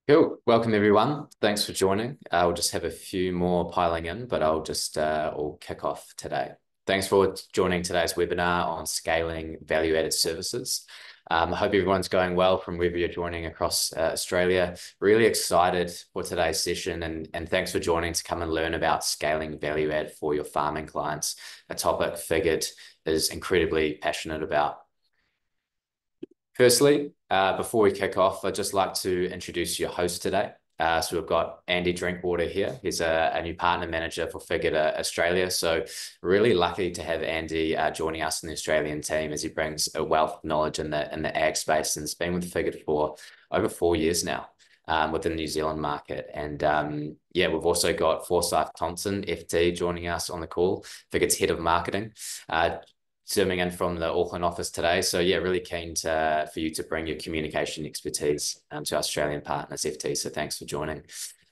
Cool. Welcome, everyone. Thanks for joining. I'll just have a few more piling in, but I'll just all kick off today. Thanks for joining today's webinar on scaling value-added services. I hope everyone's going well from wherever you're joining across Australia. Really excited for today's session, and thanks for joining to come and learn about scaling value add for your farming clients, a topic Figured is incredibly passionate about. Firstly, before we kick off, I'd just like to introduce your host today. So we've got Andy Drinkwater here. He's a new partner manager for Figured Australia. So really lucky to have Andy joining us in the Australian team as he brings a wealth of knowledge in the ag space and has been with Figured for over 4 years now. Within the New Zealand market. And yeah, we've also got Forsyth Thompson, FD, joining us on the call, Figured's head of marketing, zooming in from the Auckland office today. So yeah, really keen for you to bring your communication expertise to Australian partners, FT. So thanks for joining.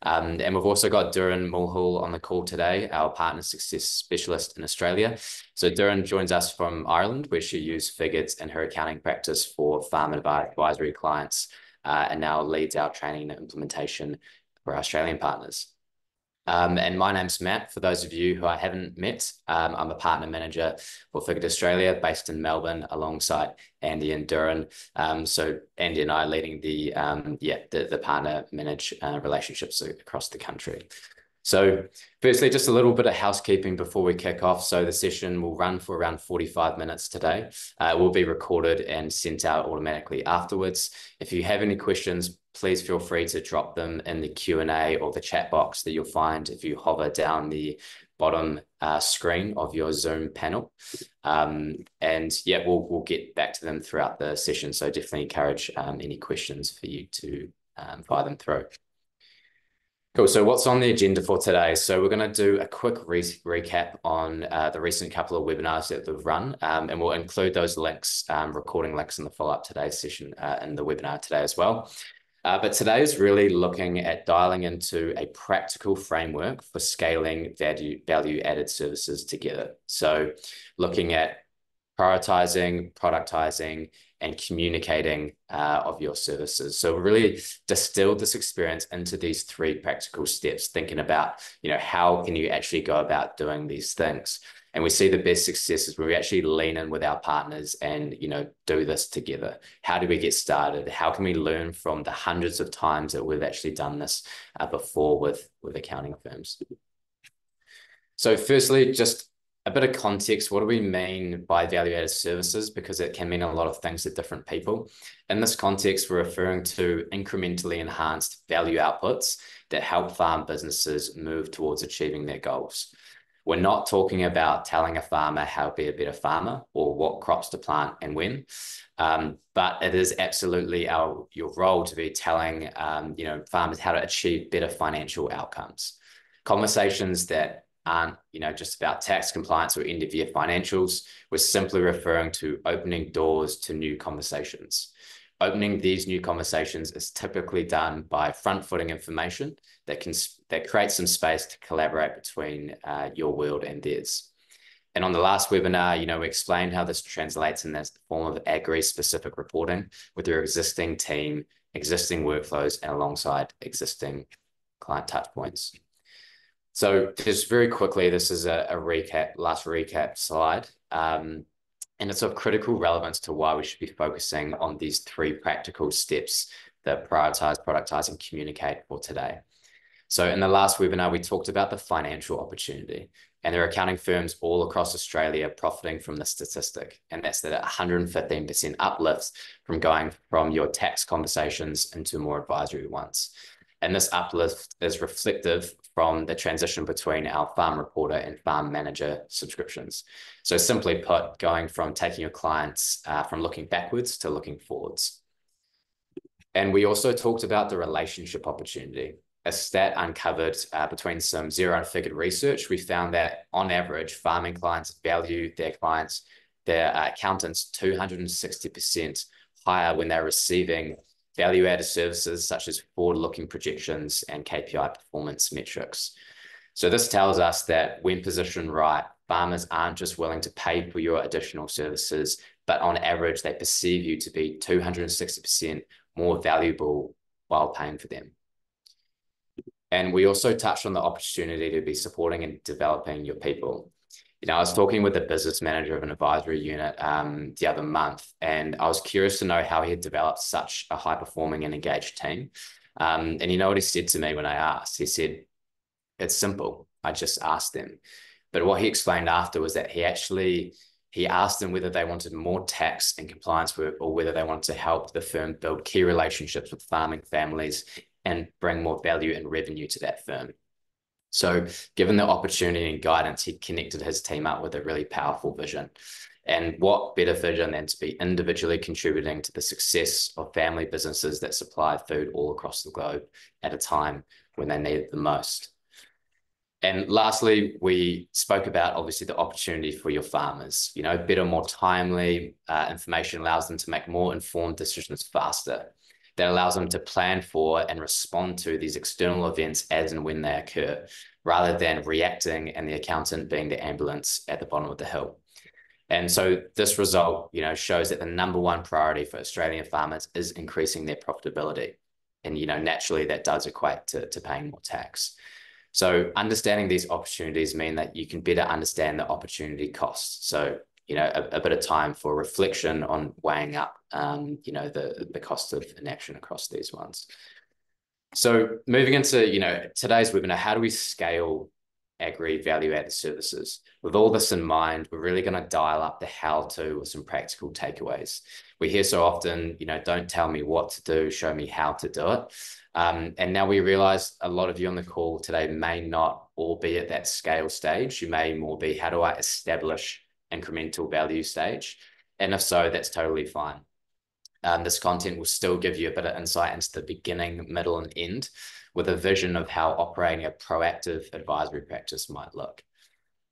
And we've also got Duran Mulhall on the call today, our partner success specialist in Australia. So Duran joins us from Ireland, where she used Figured in her accounting practice for farm advisory clients, and now leads our training and implementation for our Australian partners. And my name's Matt. For those of you who I haven't met, I'm a partner manager for Figured Australia, based in Melbourne, alongside Andy and Duran. So Andy and I are leading the partner manage relationships across the country. So firstly, just a little bit of housekeeping before we kick off. So the session will run for around 45 minutes today. It will be recorded and sent out automatically afterwards. If you have any questions, please feel free to drop them in the Q&A or the chat box that you'll find if you hover down the bottom screen of your Zoom panel. And yeah, we'll get back to them throughout the session. So definitely encourage any questions for you to fire them through. Cool. So what's on the agenda for today? So we're going to do a quick recap on the recent couple of webinars that we've run, and we'll include those links, recording links in the follow-up today's session in the webinar today as well. But today is really looking at dialing into a practical framework for scaling value-added services together. So looking at prioritizing, productizing, and communicating of your services. So really distilled this experience into these three practical steps, thinking about, how can you actually go about doing these things? And we see the best successes where we actually lean in with our partners and, do this together. How do we get started? How can we learn from the hundreds of times that we've actually done this before with accounting firms? So firstly, just a bit of context. What do we mean by value-added services? Because it can mean a lot of things to different people. In this context, we're referring to incrementally enhanced value outputs that help farm businesses move towards achieving their goals. We're not talking about telling a farmer how to be a better farmer or what crops to plant and when, but it is absolutely your role to be telling farmers how to achieve better financial outcomes. Conversations that aren't just about tax compliance or end-of-year financials. We're simply referring to opening doors to new conversations. Opening these new conversations is typically done by front-footing information that creates some space to collaborate between your world and theirs. And on the last webinar, we explained how this translates in the form of agri-specific reporting with your existing team, existing workflows, and alongside existing client touchpoints. So just very quickly, this is a last recap slide. And it's of critical relevance to why we should be focusing on these three practical steps that prioritize, productize, and communicate for today. So in the last webinar, we talked about the financial opportunity, and there are accounting firms all across Australia profiting from this statistic. And that's that 115% uplift from going from your tax conversations into more advisory ones. And this uplift is reflective from the transition between our farm reporter and farm manager subscriptions. So simply put, going from taking your clients from looking backwards to looking forwards. And we also talked about the relationship opportunity. A stat uncovered between some Xero and Figured research, we found that on average, farming clients value their accountants 260% higher when they're receiving value-added services such as forward-looking projections and KPI performance metrics. So this tells us that when positioned right, farmers aren't just willing to pay for your additional services, but on average, they perceive you to be 260% more valuable while paying for them. And we also touched on the opportunity to be supporting and developing your people. I was talking with the business manager of an advisory unit the other month, and I was curious to know how he had developed such a high-performing and engaged team. And you know what he said to me when I asked? He said, "It's simple. I just asked them." But what he explained after was that he asked them whether they wanted more tax and compliance work or whether they wanted to help the firm build key relationships with farming families and bring more value and revenue to that firm. So given the opportunity and guidance, he connected his team up with a really powerful vision. And what better vision than to be individually contributing to the success of family businesses that supply food all across the globe at a time when they need it the most. And lastly, we spoke about obviously the opportunity for your farmers. Better, more timely information allows them to make more informed decisions faster. That allows them to plan for and respond to these external events as and when they occur, rather than reacting and the accountant being the ambulance at the bottom of the hill. And so this result, shows that the number one priority for Australian farmers is increasing their profitability. And, naturally that does equate to paying more tax. So understanding these opportunities mean that you can better understand the opportunity costs. So, a bit of time for reflection on weighing up, the cost of inaction across these ones. So moving into, today's webinar, how do we scale agri value-added services? With all this in mind, we're really going to dial up the how-to with some practical takeaways. We hear so often, don't tell me what to do, show me how to do it. And now we realize a lot of you on the call today may not all be at that scale stage. You may more be, how do I establish incremental value stage? And if so, that's totally fine. This content will still give you a bit of insight into the beginning, middle, and end with a vision of how operating a proactive advisory practice might look.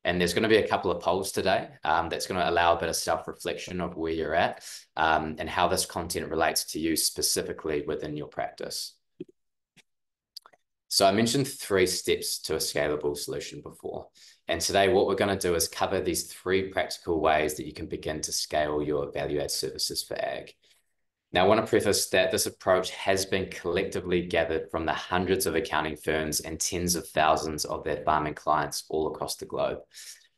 And there's going to be a couple of polls today that's going to allow a bit of self-reflection of where you're at and how this content relates to you specifically within your practice. So I mentioned 3 steps to a scalable solution before. And today what we're going to do is cover these 3 practical ways that you can begin to scale your value-add services for ag. Now, I want to preface that this approach has been collectively gathered from the hundreds of accounting firms and tens of thousands of their farming clients all across the globe.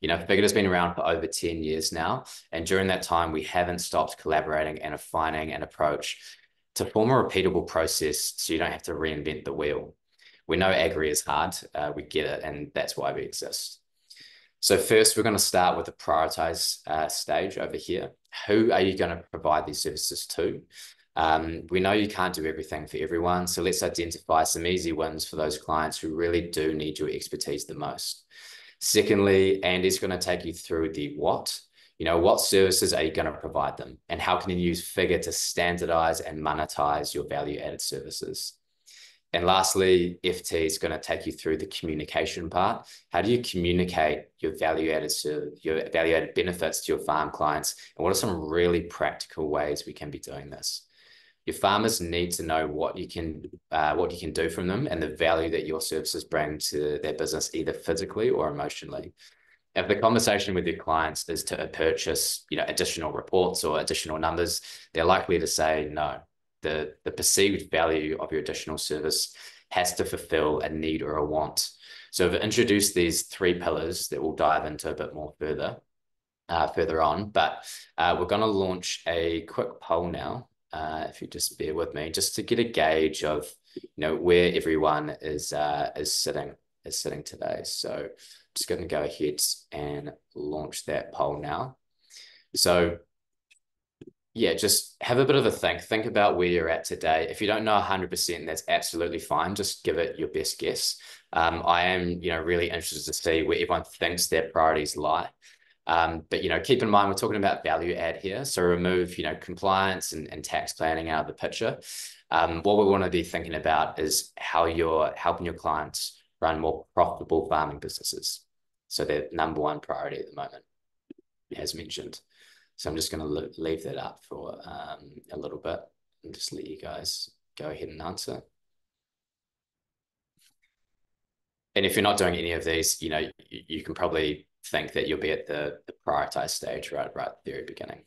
Figure has been around for over 10 years now, and during that time, we haven't stopped collaborating and refining an approach to form a repeatable process so you don't have to reinvent the wheel. We know agri is hard, we get it, and that's why we exist. So first, we're going to start with the Prioritise stage over here. Who are you going to provide these services to? We know you can't do everything for everyone, so let's identify some easy wins for those clients who really do need your expertise the most. Secondly, Andy's going to take you through the what. What services are you going to provide them? And how can you use Figure to standardize and monetize your value-added services? And lastly, FT is going to take you through the communication part. How do you communicate your value-added benefits to your farm clients? And what are some really practical ways we can be doing this? Your farmers need to know what you can do from them and the value that your services bring to their business, either physically or emotionally. If the conversation with your clients is to purchase, additional reports or additional numbers, they're likely to say no. The perceived value of your additional service has to fulfill a need or a want. So I've introduced these 3 pillars that we'll dive into a bit more further on, but we're going to launch a quick poll now, if you just bear with me, just to get a gauge of where everyone is sitting today. So just going to go ahead and launch that poll now. So yeah, just have a bit of a think about where you're at today. If you don't know 100%, that's absolutely fine. Just give it your best guess. I am, really interested to see where everyone thinks their priorities lie. But, keep in mind, we're talking about value add here. So remove, compliance and tax planning out of the picture. What we want to be thinking about is how you're helping your clients run more profitable farming businesses. So they're number one priority at the moment, as mentioned. So I'm just going to leave that up for a little bit and just let you guys go ahead and answer. And if you're not doing any of these, you can probably think that you'll be at the Prioritise stage right at the very beginning.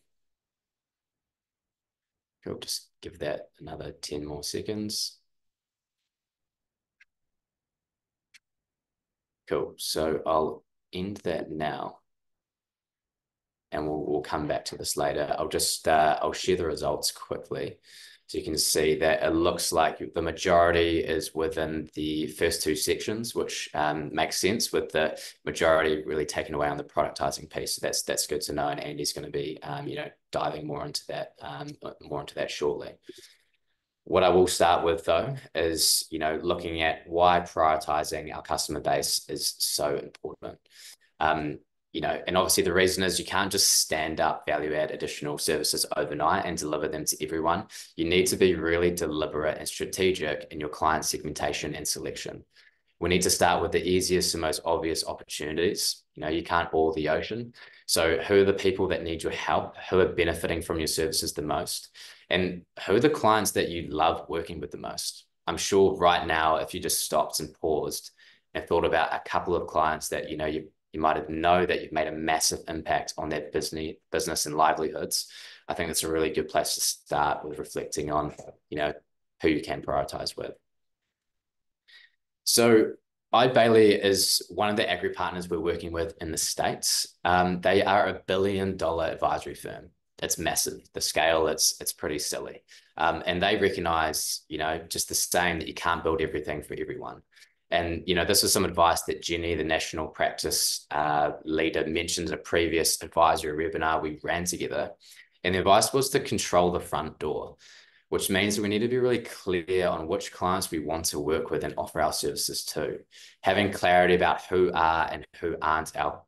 Cool, just give that another 10 more seconds. Cool. So I'll end that now, and we'll come back to this later. I'll share the results quickly. So you can see that it looks like the majority is within the first two sections, which makes sense with the majority really taken away on the productizing piece. So that's good to know, and Andy's going to be diving more into that shortly. What I will start with though is looking at why prioritizing our customer base is so important. And obviously the reason is you can't just stand up value add additional services overnight and deliver them to everyone. You need to be really deliberate and strategic in your client segmentation and selection. We need to start with the easiest and most obvious opportunities. You can't boil the ocean. So who are the people that need your help? Who are benefiting from your services the most? And who are the clients that you love working with the most? I'm sure right now, if you just stopped and paused and thought about a couple of clients that you might know that you've made a massive impact on their business and livelihoods, I think that's a really good place to start with reflecting on, who you can prioritize with. So Bailey is one of the agri partners we're working with in the States. They are $1 billion advisory firm. It's massive. The scale, it's pretty silly. And they recognize, just the saying that you can't build everything for everyone. And, this is some advice that Jenny, the national practice leader, mentioned in a previous advisory webinar we ran together. And the advice was to control the front door, which means that we need to be really clear on which clients we want to work with and offer our services to. Having clarity about who are and who aren't our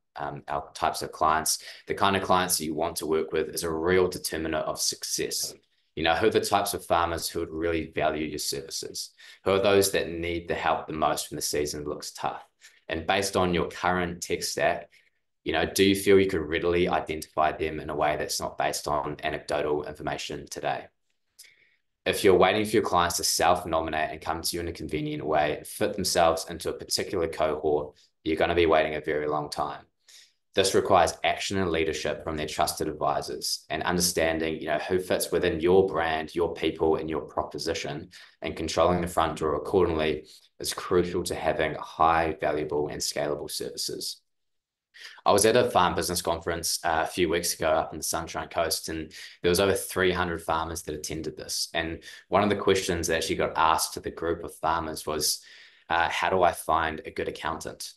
types of clients, the kind of clients that you want to work with, is a real determinant of success. Who are the types of farmers who would really value your services? Who are those that need the help the most when the season looks tough? And based on your current tech stack, do you feel you could readily identify them in a way that's not based on anecdotal information today? If you're waiting for your clients to self-nominate and come to you in a convenient way and fit themselves into a particular cohort, you're going to be waiting a very long time. This requires action and leadership from their trusted advisors, and understanding, who fits within your brand, your people, and your proposition, and controlling the front door accordingly is crucial to having high, valuable, and scalable services. I was at a farm business conference a few weeks ago up in the Sunshine Coast, and there was over 300 farmers that attended this. And one of the questions that actually got asked to the group of farmers was, how do I find a good accountant?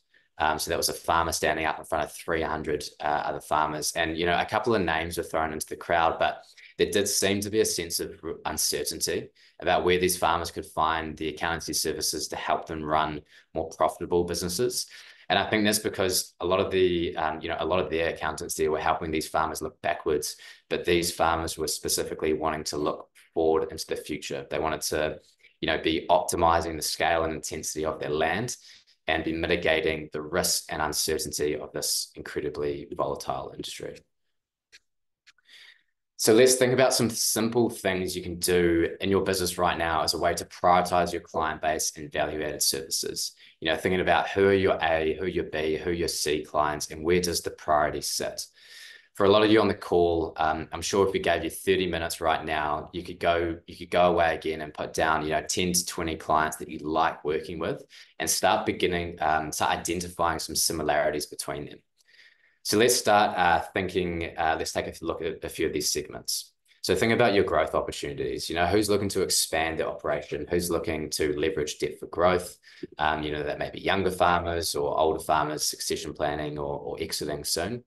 So that was a farmer standing up in front of 300 other farmers. And, a couple of names were thrown into the crowd, but there did seem to be a sense of uncertainty about where these farmers could find the accountancy services to help them run more profitable businesses. And I think that's because a lot of their accountants there were helping these farmers look backwards, but these farmers were specifically wanting to look forward into the future. They wanted to, be optimizing the scale and intensity of their land and be mitigating the risk and uncertainty of this incredibly volatile industry. So let's think about some simple things you can do in your business right now as a way to prioritize your client base and value-added services. Thinking about who are your A, who are your B, who are your C clients, and where does the priority sit? For a lot of you on the call, I'm sure if we gave you 30 minutes right now, you could go away again and put down, 10 to 20 clients that you like working with, and start identifying some similarities between them. So let's start let's take a look at a few of these segments. So think about your growth opportunities. Who's looking to expand their operation? Who's looking to leverage debt for growth? That may be younger farmers or older farmers, succession planning or exiting soon.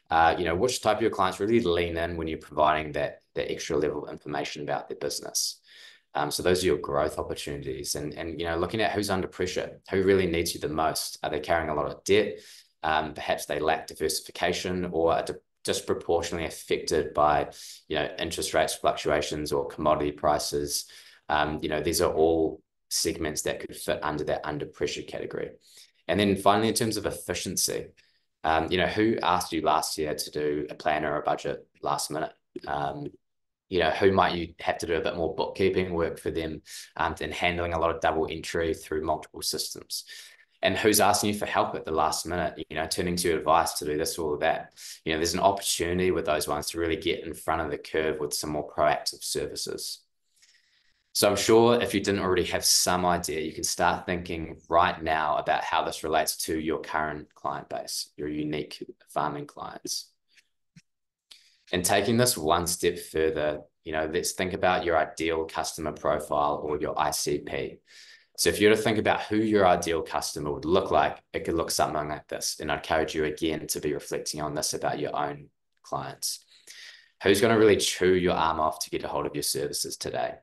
Which type of your clients really lean in when you're providing that extra level of information about their business. So those are your growth opportunities, and looking at who's under pressure, who really needs you the most. Are they carrying a lot of debt? Perhaps they lack diversification or are disproportionately affected by, interest rates fluctuations or commodity prices. These are all segments that could fit under that under pressure category. And then finally, in terms of efficiency, who asked you last year to do a plan or a budget last minute? Who might you have to do a bit more bookkeeping work for them, and handling a lot of double entry through multiple systems? And who's asking you for help at the last minute, turning to your advice to do this or that? There's an opportunity with those ones to really get in front of the curve with some more proactive services. So I'm sure if you didn't already have some idea, you can start thinking right now about how this relates to your current client base, your unique farming clients. And taking this one step further, let's think about your ideal customer profile or your ICP. So if you were to think about who your ideal customer would look like, it could look something like this. And I encourage you again to be reflecting on this about your own clients. Who's going to really chew your arm off to get a hold of your services today?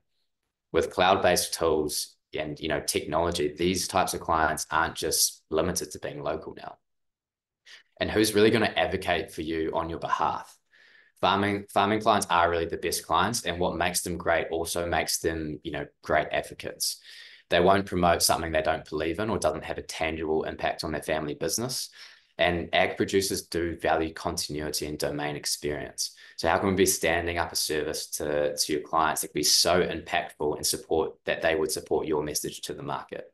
With cloud-based tools and technology, these types of clients aren't just limited to being local now. And who's really going to advocate for you on your behalf? Farming clients are really the best clients, and what makes them great also makes them, great advocates. They won't promote something they don't believe in or doesn't have a tangible impact on their family business. And ag producers do value continuity and domain experience. So how can we be standing up a service to your clients that can be so impactful and support that they would support your message to the market?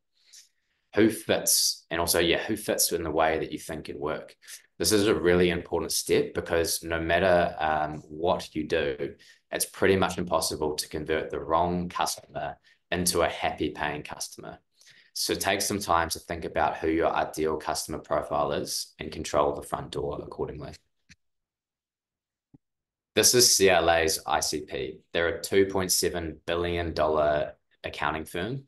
Who fits? And also, who fits in the way that you think it work? This is a really important step because no matter what you do, it's pretty much impossible to convert the wrong customer into a happy paying customer. So take some time to think about who your ideal customer profile is and control the front door accordingly. This is CLA's ICP. They're a $2.7 billion accounting firm,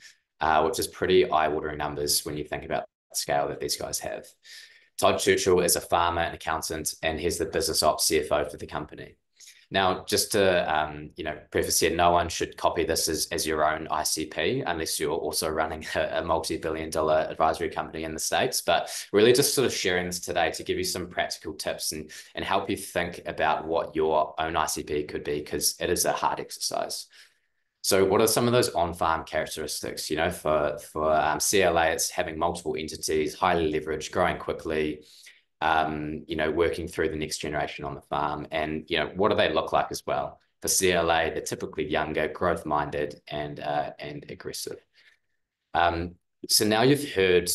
which is pretty eye-watering numbers when you think about the scale that these guys have. Todd Churchill is a farmer and accountant, and he's the business ops CFO for the company. Now, just to preface here, no one should copy this as your own ICP unless you're also running a multi-billion-dollar advisory company in the States. But really just sort of sharing this today to give you some practical tips and help you think about what your own ICP could be, because it is a hard exercise. So what are some of those on-farm characteristics? For CLA, it's having multiple entities, highly leveraged, growing quickly, working through the next generation on the farm. And, what do they look like as well? For CLA, they're typically younger, growth-minded, and aggressive. So now you've heard,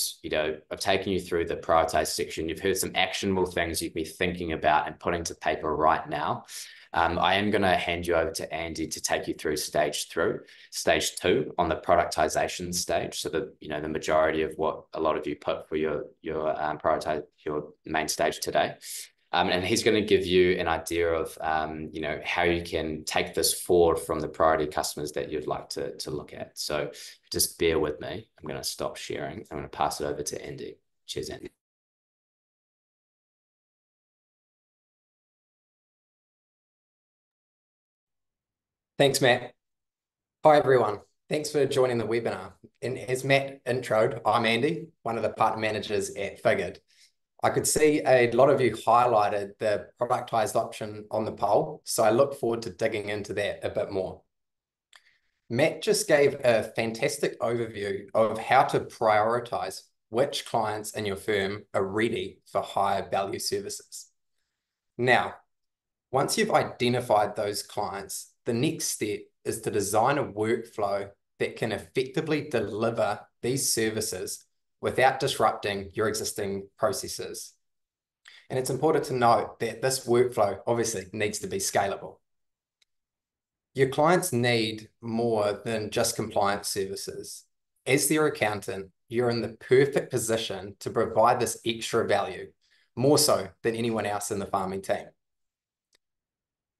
I've taken you through the Prioritise section. You've heard some actionable things you can be thinking about and putting to paper right now. I am going to hand you over to Andy to take you through stage 2 on the productization stage. So the majority of what a lot of you put for your main stage today. And he's going to give you an idea of, how you can take this forward from the priority customers that you'd like to look at. So just bear with me. I'm going to stop sharing. I'm going to pass it over to Andy. Cheers, Andy. Thanks, Matt. Hi, everyone. Thanks for joining the webinar. And as Matt introed, I'm Andy, one of the partner managers at Figured. I could see a lot of you highlighted the productized option on the poll, so I look forward to digging into that a bit more. Matt just gave a fantastic overview of how to prioritize which clients in your firm are ready for higher value services. Now, once you've identified those clients, the next step is to design a workflow that can effectively deliver these services without disrupting your existing processes. And it's important to note that this workflow obviously needs to be scalable. Your clients need more than just compliance services. As their accountant, you're in the perfect position to provide this extra value, more so than anyone else in the farming team.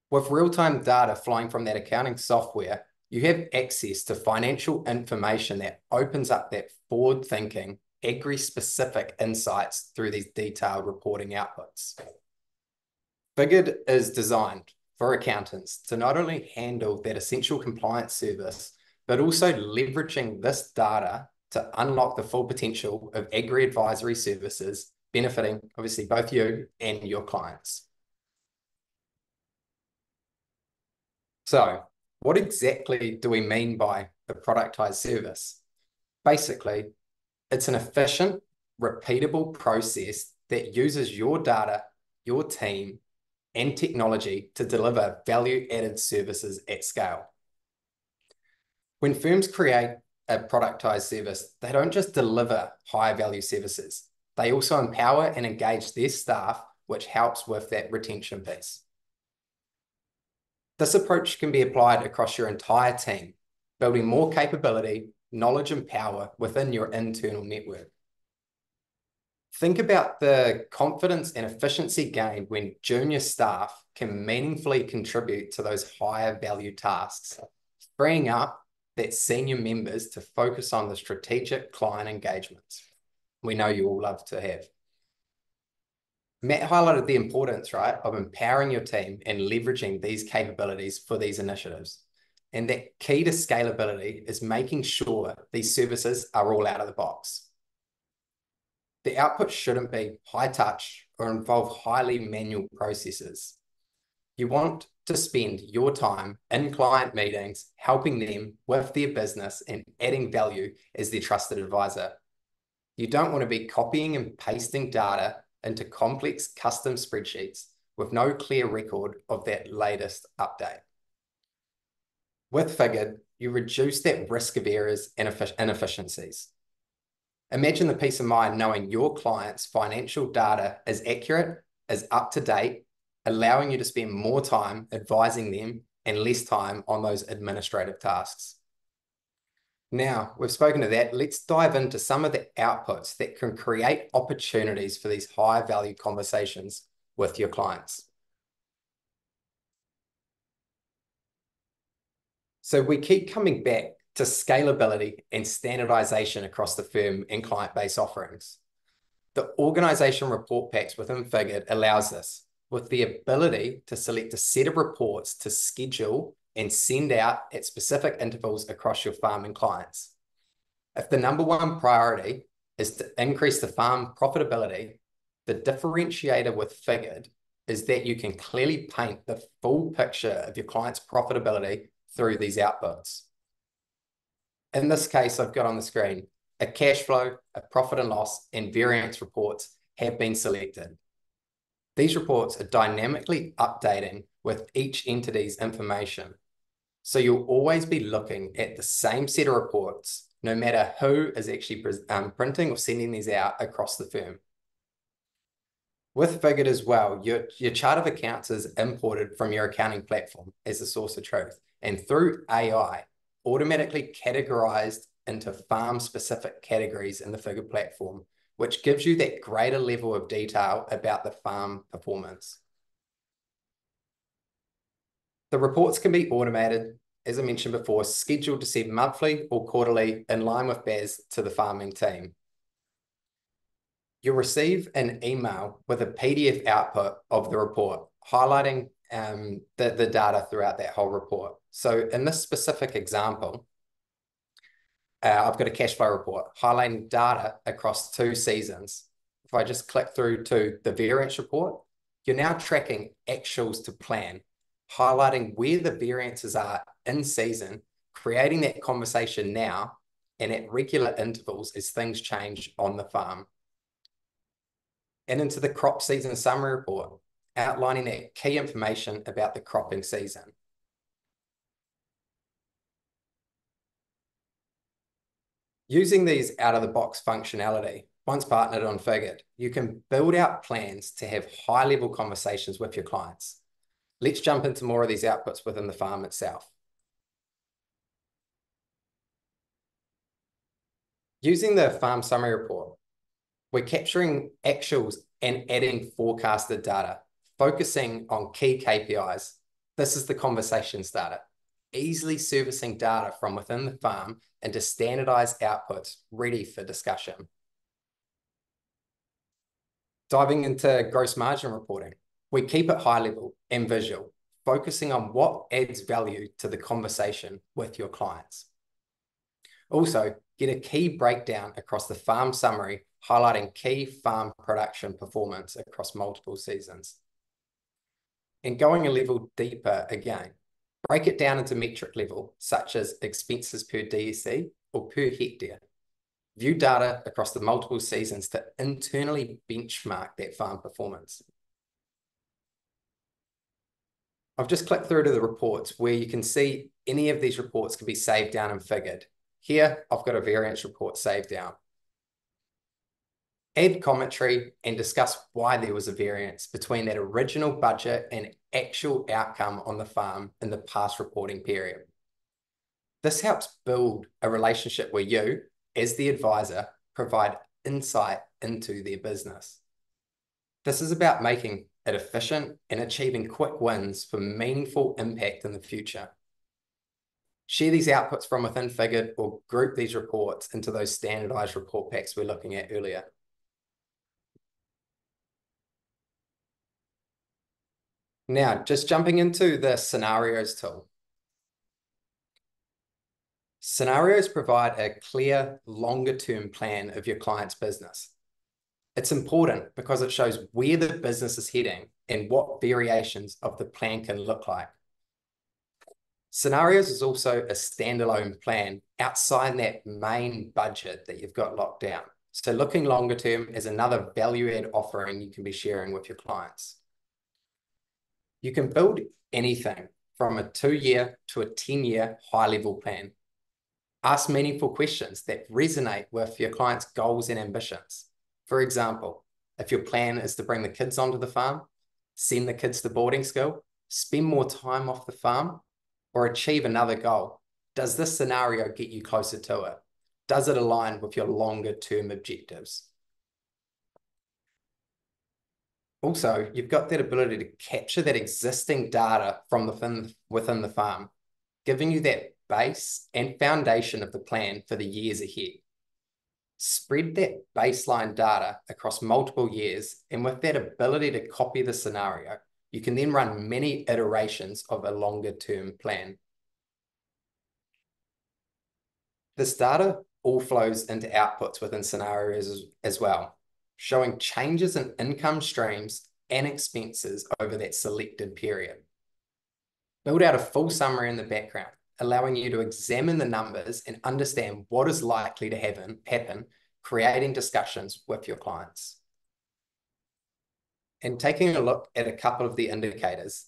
With real-time data flowing from that accounting software, you have access to financial information that opens up that forward-thinking, agri-specific insights through these detailed reporting outputs. Figured is designed for accountants to not only handle that essential compliance service, but also leveraging this data to unlock the full potential of agri-advisory services, benefiting obviously both you and your clients. So what exactly do we mean by the productized service? Basically, it's an efficient, repeatable process that uses your data, your team, and technology to deliver value-added services at scale. When firms create a productized service, they don't just deliver high-value services. They also empower and engage their staff, which helps with that retention piece. This approach can be applied across your entire team, building more capability, knowledge, and power within your internal network. Think about the confidence and efficiency gained when junior staff can meaningfully contribute to those higher value tasks, freeing up that senior members to focus on the strategic client engagements we know you all love to have. Matt highlighted the importance, right, of empowering your team and leveraging these capabilities for these initiatives. And that key to scalability is making sure these services are all out of the box. The output shouldn't be high touch or involve highly manual processes. You want to spend your time in client meetings, helping them with their business and adding value as their trusted advisor. You don't want to be copying and pasting data into complex custom spreadsheets with no clear record of that latest update. With Figured, you reduce that risk of errors and inefficiencies. Imagine the peace of mind knowing your client's financial data is accurate, is up to date, allowing you to spend more time advising them and less time on those administrative tasks. Now, we've spoken to that, let's dive into some of the outputs that can create opportunities for these high value conversations with your clients. So we keep coming back to scalability and standardization across the firm and client-based offerings. The organization report packs within Figured allows this, with the ability to select a set of reports to schedule and send out at specific intervals across your farm and clients. If the number one priority is to increase the farm profitability, the differentiator with Figured is that you can clearly paint the full picture of your client's profitability through these outputs. In this case, I've got on the screen a cash flow, a profit and loss, and variance reports have been selected. These reports are dynamically updating with each entity's information. So you'll always be looking at the same set of reports, no matter who is actually printing or sending these out across the firm. With Figured as well, your chart of accounts is imported from your accounting platform as a source of truth, and through AI, automatically categorized into farm-specific categories in the Figured platform, which gives you that greater level of detail about the farm performance. The reports can be automated, as I mentioned before, scheduled to send monthly or quarterly in line with BAS to the farming team. You'll receive an email with a PDF output of the report, highlighting the data throughout that whole report. So in this specific example, I've got a cash flow report highlighting data across 2 seasons. If I just click through to the variance report, you're now tracking actuals to plan, highlighting where the variances are in season, creating that conversation now and at regular intervals as things change on the farm. And into the crop season summary report, outlining that key information about the cropping season. Using these out-of-the-box functionality, once partnered on Figured, you can build out plans to have high-level conversations with your clients. Let's jump into more of these outputs within the farm itself. Using the farm summary report, we're capturing actuals and adding forecasted data, focusing on key KPIs. This is the conversations data, easily servicing data from within the farm into standardized outputs ready for discussion. Diving into gross margin reporting, we keep it high level and visual, focusing on what adds value to the conversation with your clients. Also, get a key breakdown across the farm summary, highlighting key farm production performance across multiple seasons. And going a level deeper again, break it down into metric level, such as expenses per DSC or per hectare. View data across the multiple seasons to internally benchmark that farm performance. I've just clicked through to the reports where you can see any of these reports can be saved down and Figured. Here, I've got a variance report saved down. Add commentary and discuss why there was a variance between that original budget and actual outcome on the farm in the past reporting period. This helps build a relationship where you, as the advisor, provide insight into their business. This is about making it efficient and achieving quick wins for meaningful impact in the future. Share these outputs from within Figured or group these reports into those standardized report packs we're looking at earlier. Now, just jumping into the scenarios tool. Scenarios provide a clear, longer-term plan of your client's business. It's important because it shows where the business is heading and what variations of the plan can look like. Scenarios is also a standalone plan outside that main budget that you've got locked down. So looking longer term is another value-add offering you can be sharing with your clients. You can build anything from a 2-year to a 10-year high-level plan. Ask meaningful questions that resonate with your client's goals and ambitions. For example, if your plan is to bring the kids onto the farm, send the kids to boarding school, spend more time off the farm, or achieve another goal, does this scenario get you closer to it? Does it align with your longer term objectives? Also, you've got that ability to capture that existing data from within the farm, giving you that base and foundation of the plan for the years ahead. Spread that baseline data across multiple years, and with that ability to copy the scenario, you can then run many iterations of a longer term plan. This data all flows into outputs within scenarios as well, showing changes in income streams and expenses over that selected period. Build out a full summary in the background, allowing you to examine the numbers and understand what is likely to happen, creating discussions with your clients. And taking a look at a couple of the indicators,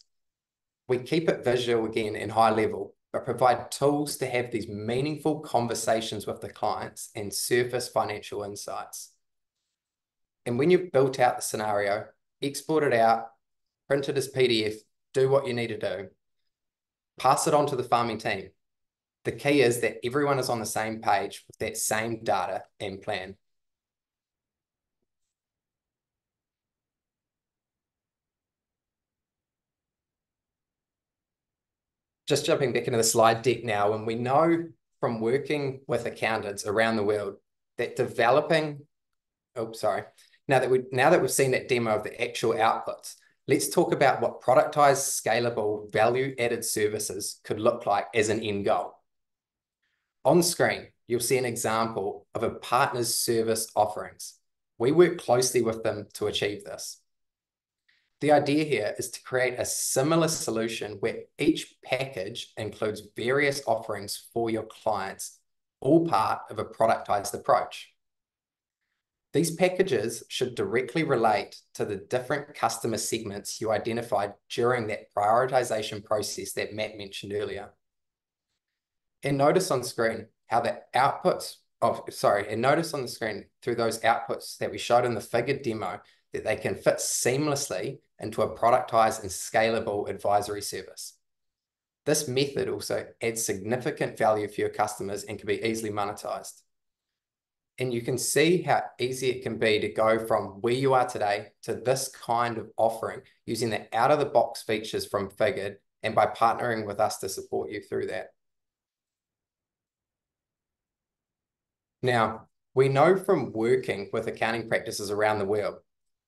we keep it visual again and high level, but provide tools to have these meaningful conversations with the clients and surface financial insights. And when you've built out the scenario, export it out, print it as PDF, do what you need to do, pass it on to the farming team. The key is that everyone is on the same page with that same data and plan. Just jumping back into the slide deck now, and we know from working with accountants around the world that now that we've seen that demo of the actual outputs, let's talk about what productized, scalable, value-added services could look like as an end goal. On screen, you'll see an example of a partner's service offerings. We work closely with them to achieve this. The idea here is to create a similar solution where each package includes various offerings for your clients, all part of a productized approach. These packages should directly relate to the different customer segments you identified during that prioritization process that Matt mentioned earlier. And notice on screen how the outputs and notice on the screen through those outputs that we showed in the Figured demo that they can fit seamlessly into a productized and scalable advisory service. This method also adds significant value for your customers and can be easily monetized. And you can see how easy it can be to go from where you are today to this kind of offering using the out-of-the-box features from Figured and by partnering with us to support you through that. Now, we know from working with accounting practices around the world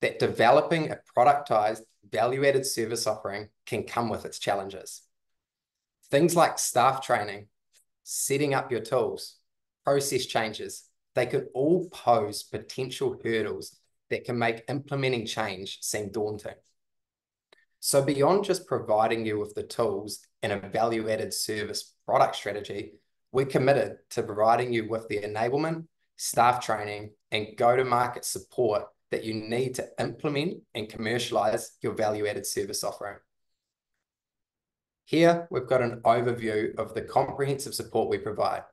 that developing a productized, value-added service offering can come with its challenges. Things like staff training, setting up your tools, process changes, they could all pose potential hurdles that can make implementing change seem daunting. So beyond just providing you with the tools and a value-added service product strategy, we're committed to providing you with the enablement, staff training, and go-to-market support that you need to implement and commercialize your value-added service offering. Here, we've got an overview of the comprehensive support we provide.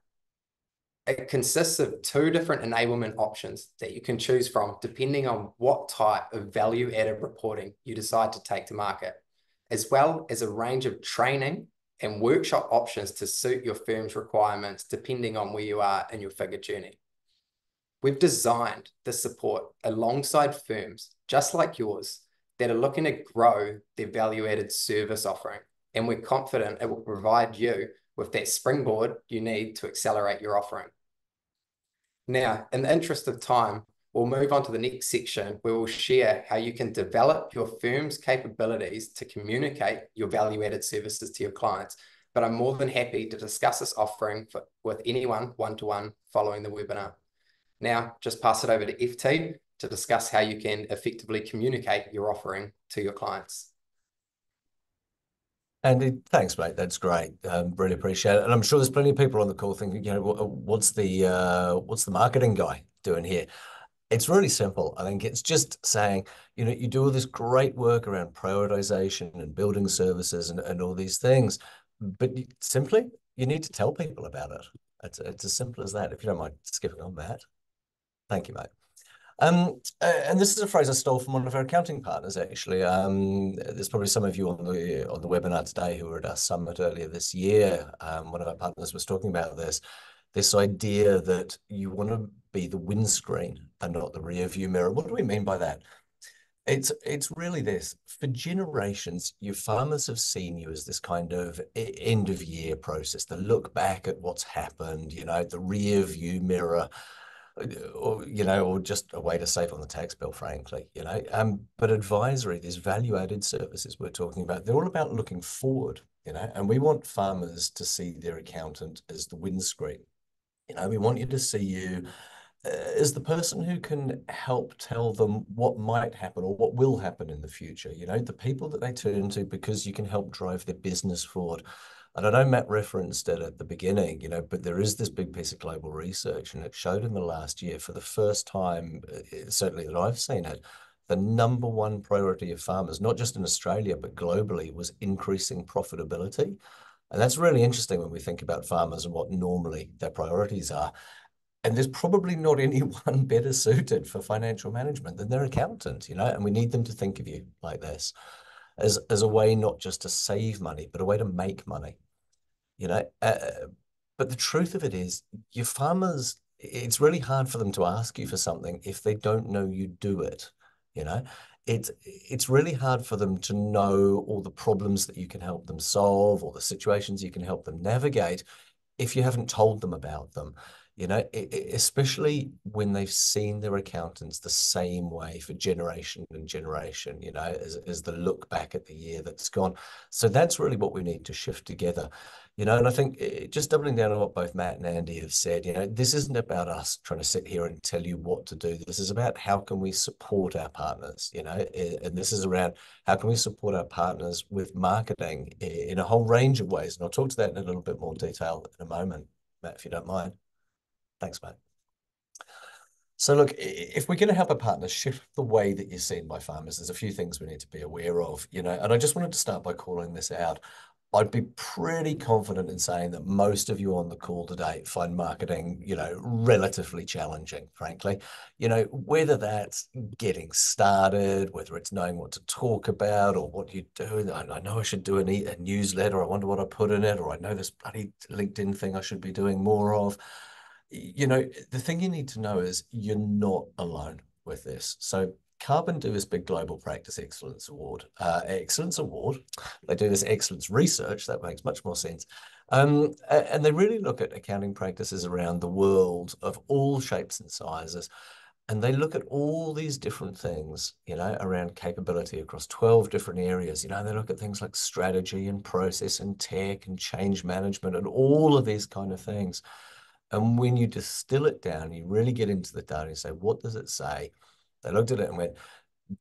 It consists of 2 different enablement options that you can choose from depending on what type of value-added reporting you decide to take to market, as well as a range of training and workshop options to suit your firm's requirements depending on where you are in your figure journey. We've designed this support alongside firms just like yours that are looking to grow their value-added service offering, and we're confident it will provide you with that springboard you need to accelerate your offering. Now, in the interest of time, we'll move on to the next section where we'll share how you can develop your firm's capabilities to communicate your value-added services to your clients. But I'm more than happy to discuss this offering with anyone one-to-one following the webinar. Now, just pass it over to FT to discuss how you can effectively communicate your offering to your clients. Andy, thanks, mate. That's great. Really appreciate it. And I'm sure there's plenty of people on the call thinking, what's the marketing guy doing here? It's really simple. I think it's just saying, you do all this great work around prioritization and building services and all these things, but simply you need to tell people about it. It's as simple as that. If you don't mind skipping on that. Thank you, mate. And this is a phrase I stole from one of our accounting partners, actually. There's probably some of you on the webinar today who were at our summit earlier this year. One of our partners was talking about this idea that you want to be the windscreen and not the rear view mirror. What do we mean by that? It's really this. For generations, your farmers have seen you as this kind of end of year process, the look back at what's happened, the rear view mirror, or just a way to save on the tax bill, frankly, but advisory, these value-added services we're talking about, they're all about looking forward, and we want farmers to see their accountant as the windscreen. We want you to see you as the person who can help tell them what might happen or what will happen in the future, the people that they turn to because you can help drive their business forward. And I know Matt referenced it at the beginning, but there is this big piece of global research, and it showed in the last year, for the first time, certainly that I've seen it, the #1 priority of farmers, not just in Australia, but globally, was increasing profitability. And that's really interesting when we think about farmers and what normally their priorities are. And there's probably not anyone better suited for financial management than their accountant, and we need them to think of you like this as a way not just to save money, but a way to make money. But the truth of it is, your farmers, it's really hard for them to ask you for something if they don't know you do it. It's really hard for them to know all the problems that you can help them solve, or the situations you can help them navigate, if you haven't told them about them. Especially when they've seen their accountants the same way for generation and generation, as the look back at the year that's gone. So that's really what we need to shift together, and I think just doubling down on what both Matt and Andy have said, this isn't about us trying to sit here and tell you what to do. This is about how can we support our partners, and this is around how can we support our partners with marketing in a whole range of ways. And I'll talk to that in a little bit more detail in a moment, Matt, if you don't mind. Thanks, mate. So look, if we're going to help a partner shift the way that you're seen by farmers, there's a few things we need to be aware of, and I just wanted to start by calling this out. I'd be pretty confident in saying that most of you on the call today find marketing, relatively challenging, frankly. Whether that's getting started, whether it's knowing what to talk about or what you do. I know I should do a newsletter. I wonder what I put in it, or I know this bloody LinkedIn thing I should be doing more of. The thing you need to know is you're not alone with this. So Carbon do this big Global Practice Excellence Award. They do this excellence research. That makes much more sense. And they really look at accounting practices around the world of all shapes and sizes. And they look at all these different things, around capability across 12 different areas. They look at things like strategy and process and tech and change management and all of these kind of things. And when you distill it down, you really get into the data and say, what does it say? They looked at it and went,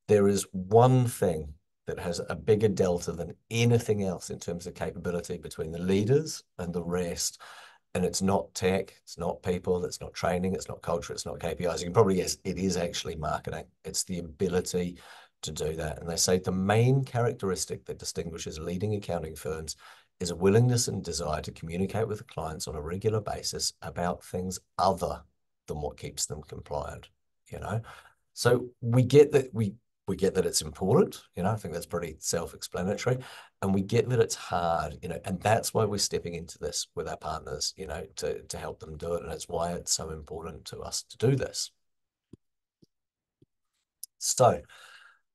there is one thing that has a bigger delta than anything else in terms of capability between the leaders and the rest. And it's not tech, it's not people, it's not training, it's not culture, it's not KPIs. You can probably guess it is actually marketing. It's the ability to do that. And they say the main characteristic that distinguishes leading accounting firms is a willingness and desire to communicate with the clients on a regular basis about things other than what keeps them compliant, So we get that we get that it's important, I think that's pretty self-explanatory, and we get that it's hard, and that's why we're stepping into this with our partners, to help them do it, and it's why it's so important to us to do this. So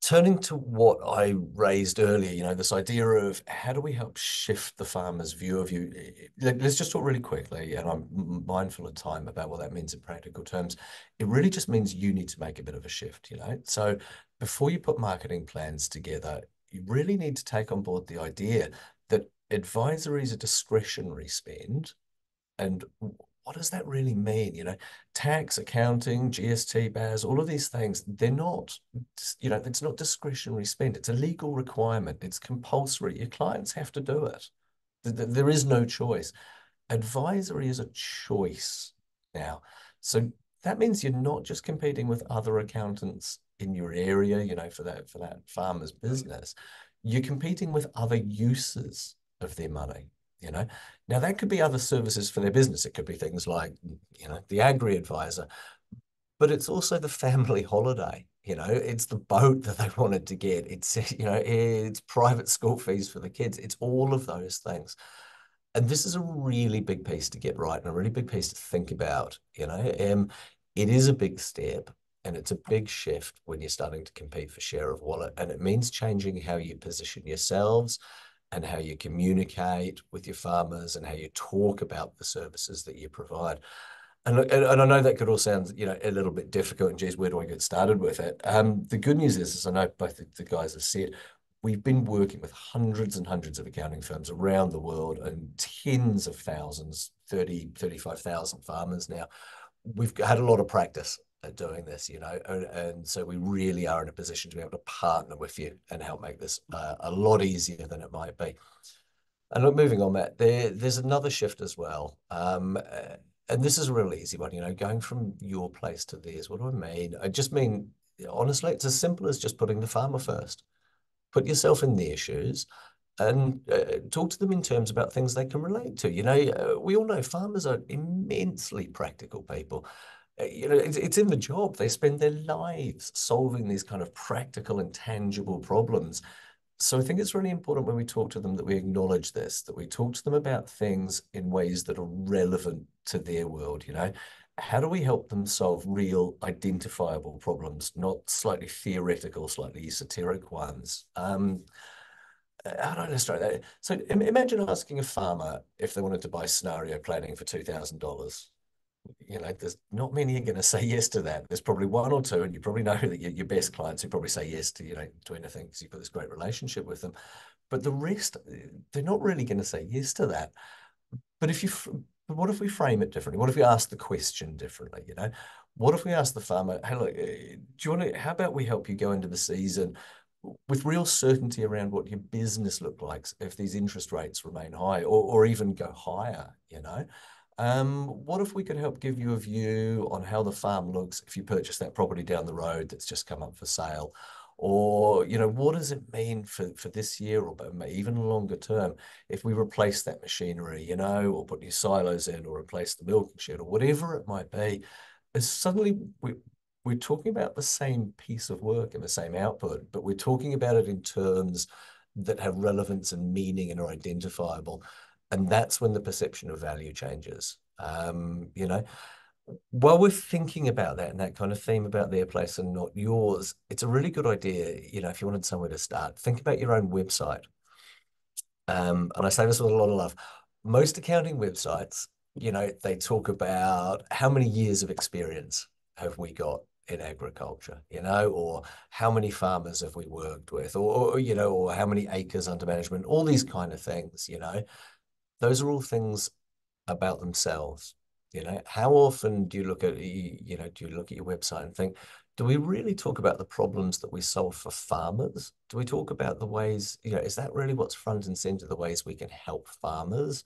turning to what I raised earlier, this idea of how do we help shift the farmer's view of you? Let's just talk really quickly, and I'm mindful of time about what that means in practical terms. It really just means you need to make a bit of a shift, So before you put marketing plans together, you really need to take on board the idea that advisory is a discretionary spend. And what does that really mean? Tax, accounting, GST, BAS, all of these things, they're not, it's not discretionary spend. It's a legal requirement. It's compulsory. Your clients have to do it. There is no choice. Advisory is a choice now. So that means you're not just competing with other accountants in your area, for that farmer's business. You're competing with other users of their money. Now that could be other services for their business. It could be things like, the agri advisor, but it's also the family holiday. It's the boat that they wanted to get. It's, it's private school fees for the kids. It's all of those things. And this is a really big piece to get right and a really big piece to think about, it is a big step and it's a big shift when you're starting to compete for share of wallet. And it means changing how you position yourselves and how you communicate with your farmers and how you talk about the services that you provide. And I know that could all sound, a little bit difficult, and geez, where do I get started with it? The good news is, as I know both the guys have said, we've been working with hundreds and hundreds of accounting firms around the world and tens of thousands, 35,000 farmers now. We've had a lot of practice at doing this, and so we really are in a position to be able to partner with you and help make this a lot easier than it might be. And look, moving on, Matt, there's another shift as well. And this is a real easy one, going from your place to theirs. What do I mean? I just mean, honestly, it's as simple as just putting the farmer first. Put yourself in their shoes and talk to them in terms about things they can relate to. We all know farmers are immensely practical people. It's in the job. They spend their lives solving these kind of practical and tangible problems. So I think it's really important when we talk to them that we acknowledge this, that we talk to them about things in ways that are relevant to their world. How do we help them solve real identifiable problems, not slightly theoretical, slightly esoteric ones? How do I illustrate that? So imagine asking a farmer if they wanted to buy scenario planning for $2,000. There's not many are going to say yes to that. There's probably one or two, and you probably know that your best clients who probably say yes to, to anything because you've got this great relationship with them. But the rest, they're not really going to say yes to that. But what if we frame it differently? What if we ask the question differently? What if we ask the farmer, hey, look, how about we help you go into the season with real certainty around what your business looks like if these interest rates remain high or even go higher, what if we could help give you a view on how the farm looks if you purchase that property down the road that's just come up for sale? Or, what does it mean for this year or even longer term if we replace that machinery, or put new silos in or replace the milking shed or whatever it might be? Is suddenly we're talking about the same piece of work and the same output, but we're talking about it in terms that have relevance and meaning and are identifiable. And that's when the perception of value changes. While we're thinking about that and that kind of theme about their place and not yours, it's a really good idea, if you wanted somewhere to start, think about your own website. And I say this with a lot of love. Most accounting websites, they talk about how many years of experience have we got in agriculture, or how many farmers have we worked with, or how many acres under management, all these kind of things, Those are all things about themselves. How often do you look at, do you look at your website and think, do we really talk about the problems that we solve for farmers? Do we talk about the ways, is that really what's front and center, the ways we can help farmers?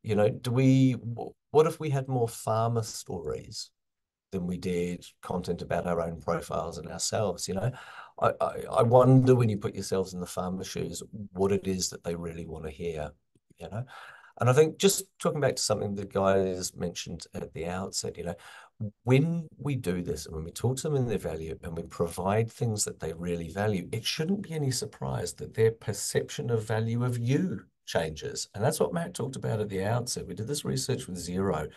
What if we had more farmer stories than we did content about our own profiles and ourselves? I wonder when you put yourselves in the farmer shoes, what it is that they really want to hear, And I think just talking back to something the guys mentioned at the outset, when we do this and when we talk to them in their value and we provide things that they really value, it shouldn't be any surprise that their perception of value of you changes. And that's what Matt talked about at the outset. We did this research with Xero.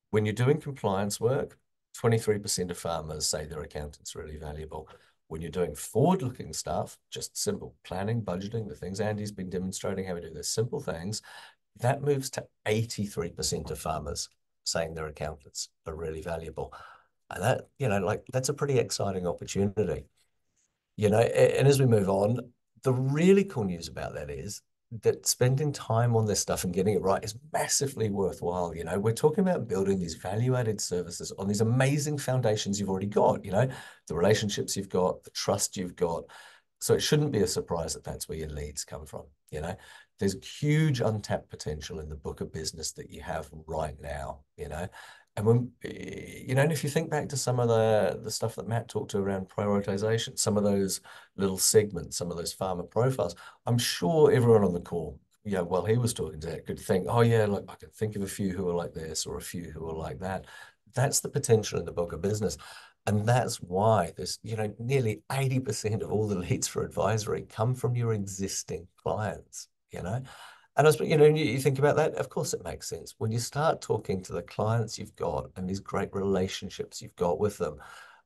When you're doing compliance work, 23% of farmers say their accountant's really valuable. When you're doing forward-looking stuff, just simple planning, budgeting, the things Andy's been demonstrating how we do, those simple things, that moves to 83% of farmers saying their accountants are really valuable. And that, like that's a pretty exciting opportunity. And as we move on, the really cool news about that is that spending time on this stuff and getting it right is massively worthwhile. We're talking about building these value-added services on these amazing foundations you've already got, the relationships you've got, the trust you've got. So it shouldn't be a surprise that that's where your leads come from. There's huge untapped potential in the book of business that you have right now, and and if you think back to some of the stuff that Matt talked to around prioritization, some of those little segments, some of those farmer profiles, I'm sure everyone on the call, while he was talking to that, could think, oh yeah, look, I can think of a few who are like this or a few who are like that. That's the potential in the book of business. And that's why there's, nearly 80% of all the leads for advisory come from your existing clients, And I suppose, you think about that, of course it makes sense. When you start talking to the clients you've got and these great relationships you've got with them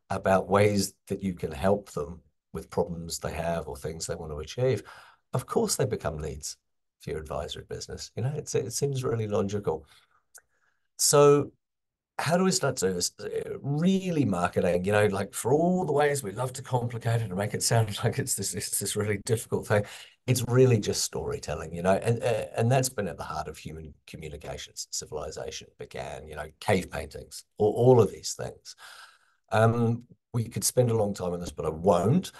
about ways that you can help them with problems they have or things they want to achieve, of course they become leads for your advisory business. It seems really logical. So how do we start to do this? Really marketing, like for all the ways we love to complicate it and make it sound like it's this really difficult thing. It's really just storytelling, and that's been at the heart of human communications. Civilization began, cave paintings, all of these things. We could spend a long time on this, but I won't.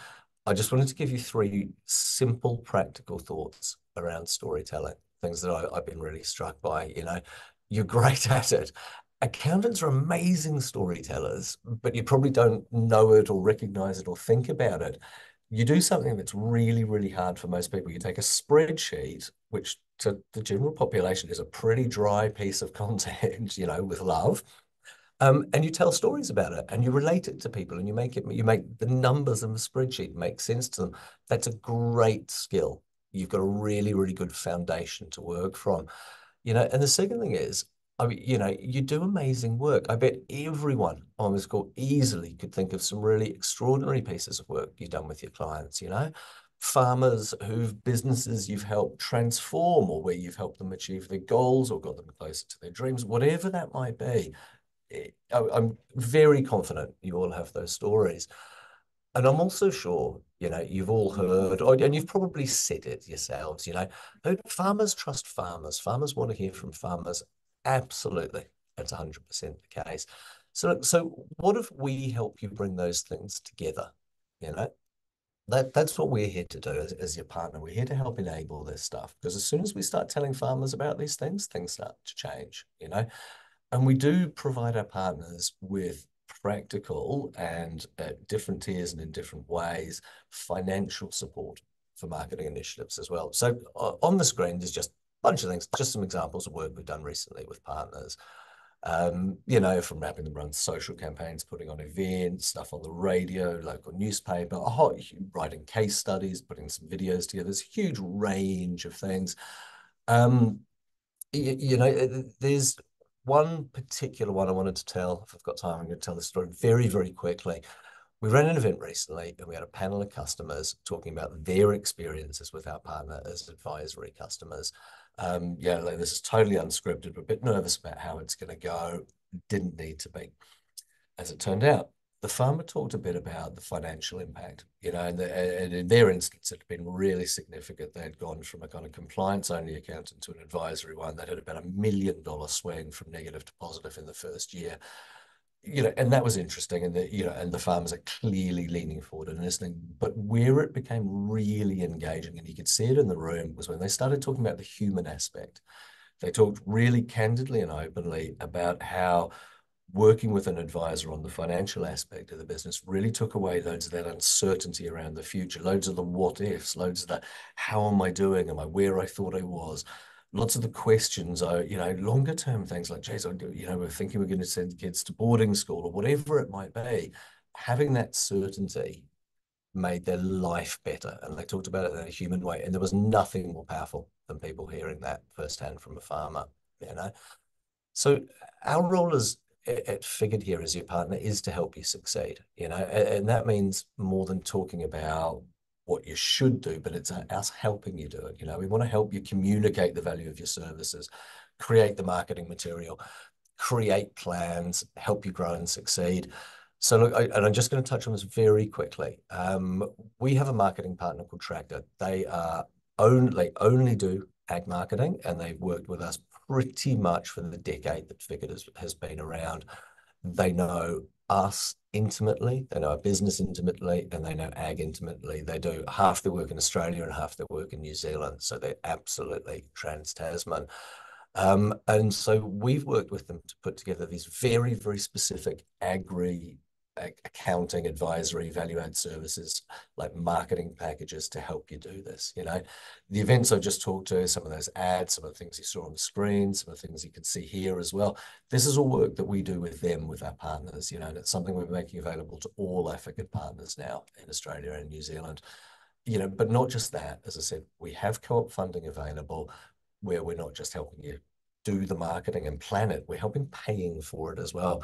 I just wanted to give you 3 simple, practical thoughts around storytelling, things that I've been really struck by. You're great at it. Accountants are amazing storytellers, but you probably don't know it or recognize it or think about it. You do something that's really, really hard for most people. You take a spreadsheet, which to the general population is a pretty dry piece of content, with love. And you tell stories about it and you relate it to people and you make the numbers in the spreadsheet make sense to them. That's a great skill. You've got a really, really good foundation to work from. And the second thing is, I mean, you do amazing work. I bet everyone on this call easily could think of some really extraordinary pieces of work you've done with your clients, farmers whose businesses you've helped transform or where you've helped them achieve their goals or got them closer to their dreams, whatever that might be. I'm very confident you all have those stories. And I'm also sure, you've all heard, and you've probably said it yourselves, farmers trust farmers. Farmers want to hear from farmers. Absolutely. That's 100% the case. So what if we help you bring those things together? That's what we're here to do as your partner. We're here to help enable this stuff because as soon as we start telling farmers about these things start to change, And we do provide our partners with practical and at different tiers and in different ways, financial support for marketing initiatives as well. So on the screen, there's just a bunch of things, just some examples of work we've done recently with partners. From helping them run social campaigns, putting on events, stuff on the radio, local newspaper, writing case studies, putting some videos together. There's a huge range of things. There's one particular one I wanted to tell. If I've got time, I'm going to tell the story very, very quickly. We ran an event recently and we had a panel of customers talking about their experiences with our partner as advisory customers. This is totally unscripted. We're a bit nervous about how it's going to go. Didn't need to be. As it turned out, the farmer talked a bit about the financial impact, and in their instance, it had been really significant. They had gone from a kind of compliance-only accountant to an advisory one that had about $1 million swing from negative to positive in the first year. And that was interesting, and the farmers are clearly leaning forward and listening. But where it became really engaging, and you could see it in the room, was when they started talking about the human aspect. They talked really candidly and openly about how working with an advisor on the financial aspect of the business really took away loads of that uncertainty around the future, loads of the what ifs, loads of the how am I doing? Am I where I thought I was? lots of the questions are, longer term things like, geez, we're thinking we're going to send kids to boarding school or whatever it might be. Having that certainty made their life better. And they talked about it in a human way. And there was nothing more powerful than people hearing that firsthand from a farmer, you know. So our role at Figured here as your partner is to help you succeed, and that means more than talking about what you should do, but it's us helping you do it. We want to help you communicate the value of your services, create the marketing material, create plans, help you grow and succeed. So look, and I'm just going to touch on this very quickly. We have a marketing partner called Tractor. They only do ag marketing, and they've worked with us pretty much for the decade that Figured has been around. They know us intimately, they know our business intimately, and they know ag intimately. They do half their work in Australia and half their work in New Zealand, so they're absolutely trans-Tasman. And so we've worked with them to put together these very, very specific accounting, advisory, value-add services, like marketing packages to help you do this. The events I just talked to, some of those ads, some of the things you saw on the screen, some of the things you can see here as well. This is all work that we do with them, with our partners, and it's something we're making available to all our Figured partners now in Australia and New Zealand. But not just that, as I said, we have co-op funding available where we're not just helping you do the marketing and plan it, we're helping paying for it as well.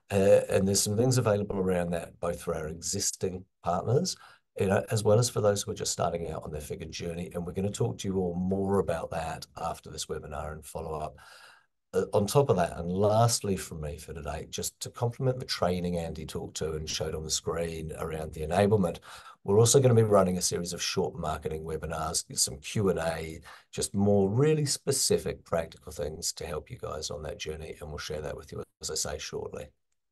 And there's some things available around that, both for our existing partners, as well as for those who are just starting out on their Figured journey. And we're going to talk to you all more about that after this webinar and follow up. On top of that, and lastly from me for today, just to complement the training Andy talked to and showed on the screen around the enablement, we're also going to be running a series of short marketing webinars, some Q&A, just more really specific practical things to help you guys on that journey. And we'll share that with you, as I say, shortly.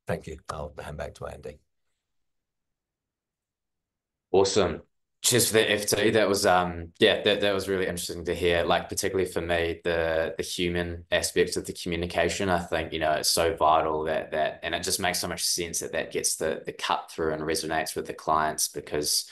Thank you. I'll hand back to Andy. Awesome. Cheers for the FT. That was that was really interesting to hear. Like particularly for me, the human aspect of the communication. I think it's so vital that and it just makes so much sense that gets the cut through and resonates with the clients because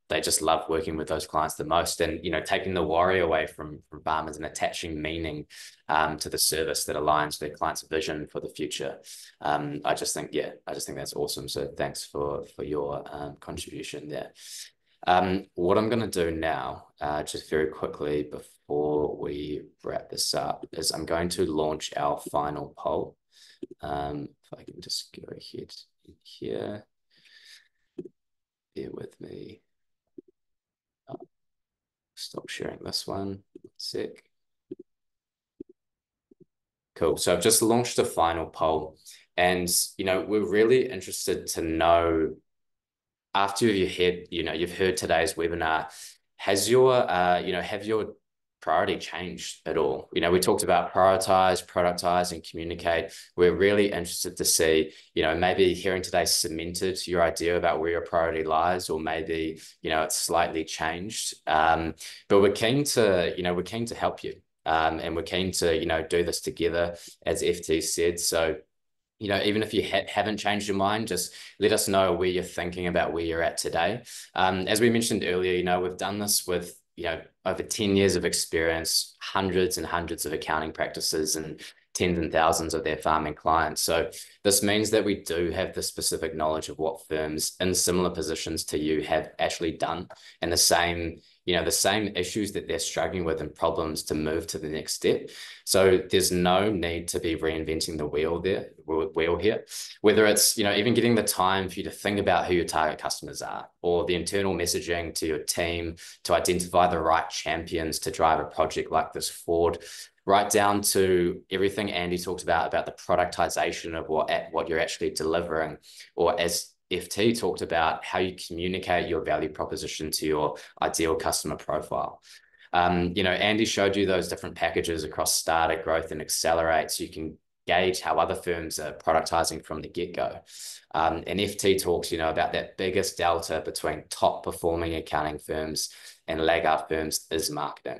they just love working with those clients the most, and taking the worry away from farmers and attaching meaning to the service that aligns their client's vision for the future. I just think that's awesome. So thanks for your contribution there. What I'm going to do now, just very quickly before we wrap this up, is I'm going to launch our final poll. If I can just go ahead here, bear with me. Stop sharing this one. 1 sec. Cool. So I've just launched a final poll, and we're really interested to know, after you've heard today's webinar, have your priority changed at all? We talked about prioritize, productize, and communicate. We're really interested to see, maybe hearing today cemented your idea about where your priority lies, or maybe, it's slightly changed. But we're keen to help you. And we're keen to, do this together, as FT said. So, even if you haven't changed your mind, just let us know where you're thinking about where you're at today. As we mentioned earlier, we've done this with, over 10 years of experience, hundreds and hundreds of accounting practices, and tens and thousands of their farming clients. So this means that we do have the specific knowledge of what firms in similar positions to you have actually done, and the same issues that they're struggling with and problems to move to the next step. So there's no need to be reinventing the wheel here, whether it's, even getting the time for you to think about who your target customers are, or the internal messaging to your team to identify the right champions to drive a project like this forward, right down to everything Andy talked about the productization of what you're actually delivering, or as FT talked about, how you communicate your value proposition to your ideal customer profile. Andy showed you those different packages across Starter, Growth, and Accelerate, so you can gauge how other firms are productizing from the get-go. And FT talks, about that biggest delta between top performing accounting firms and laggard firms is marketing.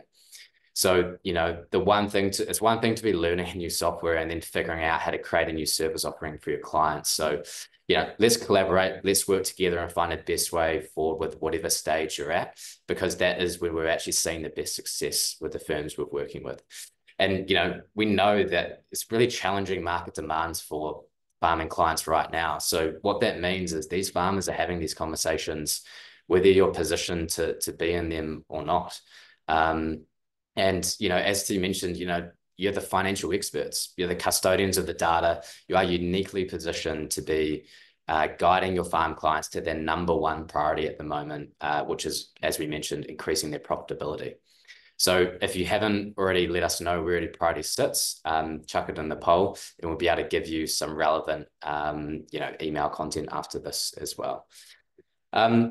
So, it's one thing to be learning a new software and then figuring out how to create a new service offering for your clients. So, let's collaborate, let's work together and find the best way forward with whatever stage you're at, because that is where we're actually seeing the best success with the firms we're working with. And, we know that it's really challenging market demands for farming clients right now. So what that means is these farmers are having these conversations, whether you're positioned to be in them or not. And, as you mentioned, you're the financial experts, you're the custodians of the data. You are uniquely positioned to be guiding your farm clients to their number one priority at the moment, which is, as we mentioned, increasing their profitability. So if you haven't already let us know where Productise sits, chuck it in the poll, and we'll be able to give you some relevant, email content after this as well.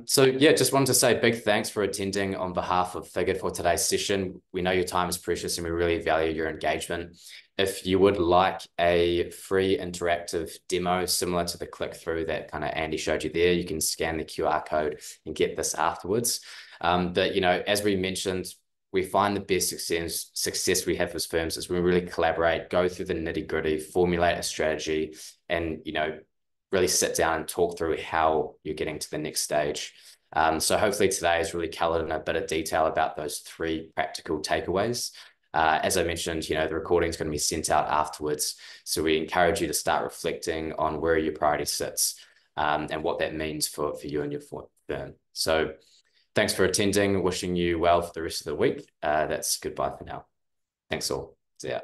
So yeah, just wanted to say big thanks for attending on behalf of Figured for today's session. We know your time is precious and we really value your engagement. If you would like a free interactive demo similar to the click through that kind of Andy showed you there, you can scan the QR code and get this afterwards. But as we mentioned, we find the best success we have with firms is when we really collaborate, go through the nitty gritty, formulate a strategy, and really sit down and talk through how you're getting to the next stage. So hopefully today has really covered in a bit of detail about those 3 practical takeaways. As I mentioned, the recording is going to be sent out afterwards. So we encourage you to start reflecting on where your priority sits and what that means for you and your firm. So thanks for attending. Wishing you well for the rest of the week. That's goodbye for now. Thanks all. See ya.